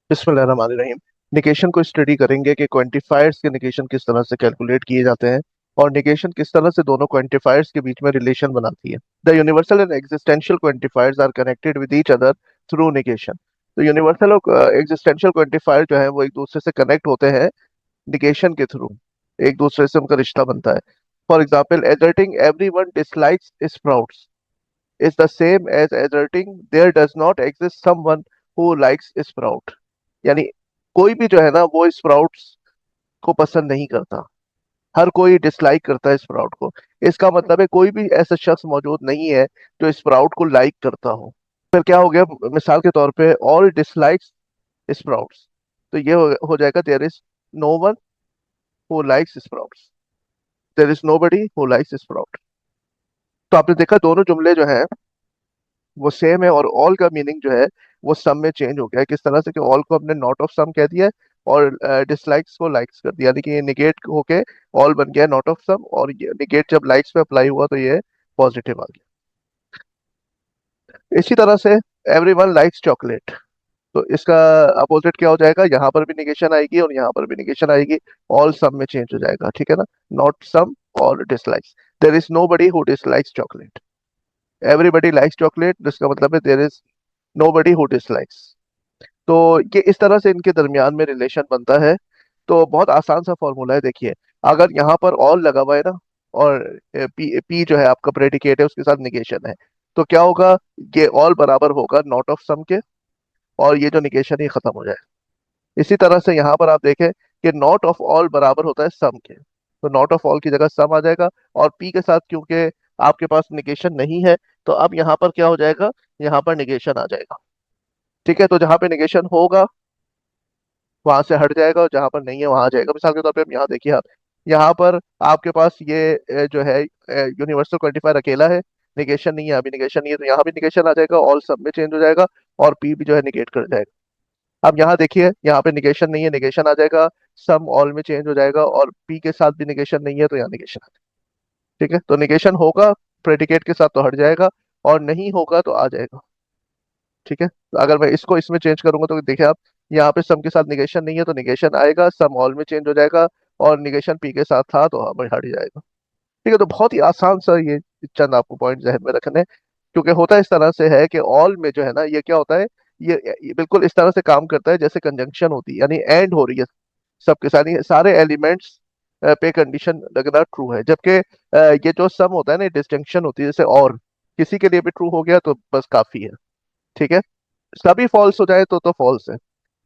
बिस्मिल्लाहिर्रहमानिर्रहीम। निगेशन को स्टडी करेंगे कि क्वांटिफायर्स के निगेशन किस तरह से कैलकुलेट किए जाते हैं और निगेशन किस तरह से दोनों क्वांटिफायर्स के बीच में रिलेशन बनाती है। The universal and existential quantifiers are connected with each other through negation. तो यूनिवर्सल और एग्जिस्टेंशियल क्वांटिफायर जो है वो एक दूसरे से कनेक्ट होते हैं निगेशन के थ्रू। एक दूसरे से उनका रिश्ता बनता है। For example, asserting everyone dislikes sprouts is the same as asserting there does not exist someone who likes sprout। यानी कोई भी जो है ना वो स्प्राउट्स को पसंद नहीं करता, हर कोई डिसलाइक करता है स्प्राउट को। इसका मतलब है कोई भी ऐसा शख्स मौजूद नहीं है जो स्प्राउट को लाइक करता हो। फिर क्या हो गया, मिसाल के तौर पे ऑल डिसलाइक्स स्प्राउट्स, तो ये हो जाएगा there is no one who likes sprouts, there is nobody who likes sprout. तो आपने देखा दोनों जुमले जो है वो सेम है और ऑल का मीनिंग जो है वो सम में चेंज हो गया है। किस तरह से कि ऑल को हमने नॉट ऑफ सम कह दिया है और डिसलाइक्स को लाइक्स कर दिया, यानी कि ये निगेट होके ऑल बन गया नॉट ऑफ सम, और ये निगेट जब लाइक्स पे अप्लाई हुआ तो ये पॉजिटिव आ गया। इसी तरह से एवरीवन लाइक्स चॉकलेट, तो इसका अपोजिट क्या हो जाएगा, यहाँ पर भी निगेशन आएगी और यहाँ पर भी निगेशन आएगी, ऑल सम में चेंज हो जाएगा, ठीक है ना। नॉट सम और dislikes, there is nobody who dislikes chocolate. Everybody likes chocolate, जिसका मतलब है there is nobody who dislikes. तो ये इस तरह से इनके दरमियान में रिलेशन बनता है। तो बहुत आसान सा फॉर्मूला है, देखिए। अगर यहाँ पर ऑल लगा हुआ है ना और पी पी जो है आपका प्रेडिकेट है उसके साथ निगेशन है, तो क्या होगा, ये ऑल बराबर होगा नॉट ऑफ सम के, और ये जो निगेशन ही खत्म हो जाए। इसी तरह से यहाँ पर आप देखें कि नॉट ऑफ ऑल बराबर होता है सम के, तो नॉट ऑफ ऑल की जगह सम आ जाएगा, और पी के साथ क्योंकि आपके पास निगेशन नहीं है तो अब यहाँ पर क्या हो जाएगा, यहाँ पर निगेशन आ जाएगा। ठीक है, तो जहाँ पे निगेशन होगा वहां से हट जाएगा और जहां पर नहीं है वहां आ जाएगा। मिसाल के तौर पे अब यहाँ देखिए आप, यहाँ पर आपके पास ये जो है यूनिवर्सल क्वांटिफायर अकेला है, निगेशन नहीं है, अभी निगेशन नहीं है, तो यहाँ भी निगेशन आ जाएगा, ऑल सब में चेंज हो जाएगा और पी भी जो है निगेट कर जाएगा। अब यहाँ देखिए, यहाँ पे निगेशन नहीं है, निगेशन आ जाएगा, सम ऑल में चेंज हो जाएगा, और पी के साथ भी निगेशन नहीं है तो यहाँ निगेशन आ जाएगा। ठीक है, तो निगेशन होगा प्रेडिकेट के साथ तो हट जाएगा, और नहीं होगा तो आ जाएगा। ठीक है, तो अगर मैं इसको इसमें चेंज करूंगा तो देखिए आप, यहाँ पे सम के साथ निगेशन नहीं है तो निगेशन आएगा, सम ऑल में चेंज हो जाएगा, और निगेशन पी के साथ था तो हमें हट ही जाएगा। ठीक है, तो बहुत ही आसान सा ये चंद आपको पॉइंट जहन में रखने हैं। क्योंकि होता इस तरह से है कि ऑल में जो है ना ये क्या होता है, ये बिल्कुल इस तरह से काम करता है जैसे कंजंक्शन होती है, यानी एंड हो रही है सबके साथ, ये सारे एलिमेंट्स पे कंडीशन लगना ट्रू है, जबकि ये जो सम होता है ना डिस्टिंक्शन होती है, जैसे और किसी के लिए भी ट्रू हो गया तो बस काफी है। ठीक है, सभी फॉल्स हो जाए तो फॉल्स है,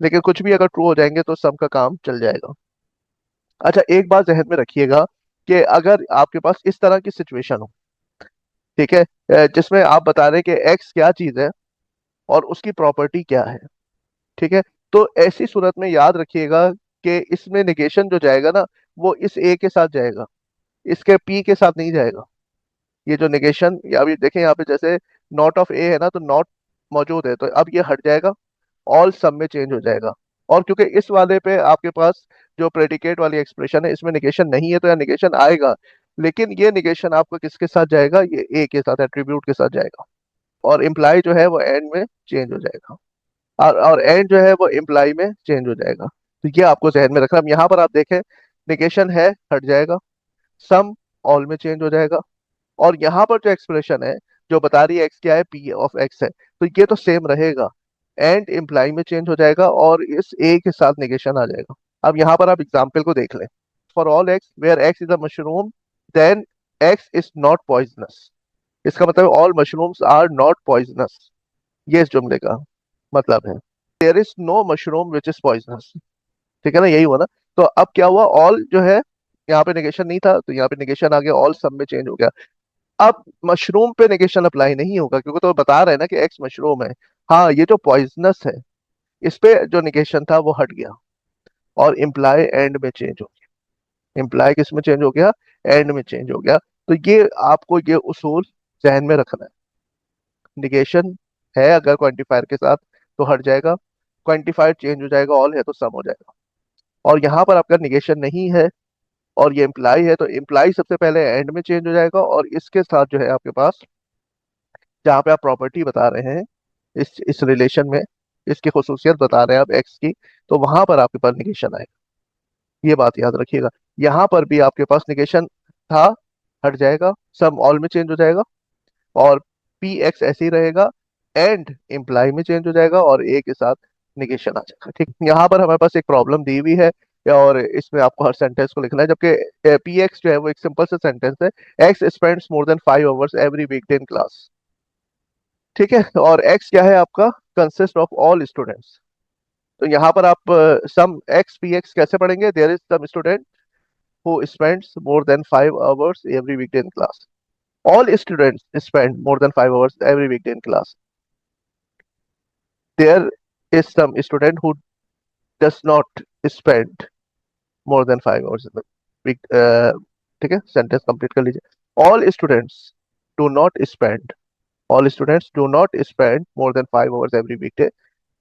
लेकिन कुछ भी अगर ट्रू हो जाएंगे तो सब का काम चल जाएगा। अच्छा, एक बात जहन में रखिएगा कि अगर आपके पास इस तरह की सिचुएशन हो, ठीक है, जिसमें आप बता रहे हैं कि एक्स क्या चीज है और उसकी प्रॉपर्टी क्या है, ठीक है, तो ऐसी सूरत में याद रखिएगा कि इसमें निगेशन जो जाएगा ना वो इस ए के साथ जाएगा, इसके पी के साथ नहीं जाएगा। ये जो निगेशन, या अभी देखें यहाँ पे जैसे नॉट ऑफ ए है ना, तो नॉट मौजूद है तो अब ये हट जाएगा, ऑल सब में चेंज हो जाएगा। और क्योंकि इस वाले पे आपके पास जो प्रेडिकेट वाली एक्सप्रेशन है इसमें निगेशन नहीं है तो यहाँ निगेशन आएगा, लेकिन ये निगेशन आपका किसके साथ जाएगा, ये ए के साथ, एट्रीब्यूट के साथ जाएगा, और इम्प्लाई जो है वो एंड में चेंज हो जाएगा, और एंड जो है वो इम्प्लाई में चेंज हो जाएगा। तो ये आपको जहन में रखना। अब यहाँ पर आप देखें, निगेशन है हट जाएगा, सम ऑल में चेंज हो जाएगा, और यहाँ पर जो एक्सप्रेशन है जो बता रही है एक्स क्या है, पी ऑफ एक्स है, तो ये तो सेम रहेगा, एंड इम्प्लाई में चेंज हो जाएगा और इस ए के साथ निगेशन आ जाएगा। अब यहाँ पर आप एग्जाम्पल को देख लें, for all x where x is a mushroom then x is not poisonous. इसका मतलब all mushrooms are not poisonous, ये इस जुमले का मतलब है। There is no mushroom which is poisonous, ठीक है ना, यही हुआ ना। तो अब क्या हुआ, ऑल जो है यहाँ पे निगेशन नहीं था तो यहाँ पे निगेशन आ गया, ऑल सब में चेंज हो गया। अब मशरूम पे नेगेशन अप्लाई नहीं होगा क्योंकि तो बता रहे हैं ना कि एक्स मशरूम है। हाँ, ये जो पॉइजनस है इस पे जो निगेशन था वो हट गया, और इम्प्लाई एंड में चेंज हो गया। इम्प्लाई किस में चेंज हो गया, एंड में चेंज हो गया। तो ये आपको ये उसूल जहन में रखना है। निगेशन है अगर क्वांटिफायर के साथ तो हट जाएगा, क्वांटिफायर चेंज हो जाएगा, ऑल है तो सम हो जाएगा। और यहाँ पर आपका निगेशन नहीं है और ये इम्प्लाई है तो इम्प्लाई सबसे पहले एंड में चेंज हो जाएगा, और इसके साथ जो है आपके पास जहाँ पे आप प्रॉपर्टी बता रहे हैं इस रिलेशन में, इसकी खसूसियत बता रहे हैं आप एक्स की, तो वहां पर आपके पास निगेशन आएगा। ये बात याद रखिएगा। यहाँ पर भी आपके पास निगेशन था, हट जाएगा, सम ऑल में चेंज हो जाएगा, और पी एक्स ऐसे ही रहेगा, एंड इम्प्लाई में चेंज हो जाएगा, और ए के साथ निगेशन आ जाएगा। ठीक, यहाँ पर हमारे पास एक प्रॉब्लम दी हुई है, और इसमें आपको हर सेंटेंस को लिखना है, जबकि पी एक्स जो है वो एक सिंपल सा सेंटेंस है। X spends more than 5 hours every weekday in class. ठीक है, और एक्स क्या है आपका, कंसिस्ट ऑफ ऑल स्टूडेंट्स। तो यहाँ पर आप सम एक्स पी एक्स कैसे पढ़ेंगे, there is some student who spends more than 5 hours every weekday in class. All students spend more than 5 hours every weekday in class. There is some student who does not spend more than 5 hours in the week. ठीक है, sentence complete कर लीजिए। All students do not spend, all students do not spend more than 5 hours every weekday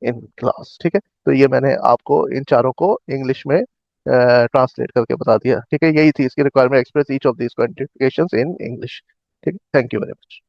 in class. ठीक है, तो ये मैंने आपको इन चारों को इंग्लिश में ट्रांसलेट करके बता दिया। ठीक है, यही थी इसकी requirement, express each of these quantifications in English. ठीक है, थैंक यू वेरी मच।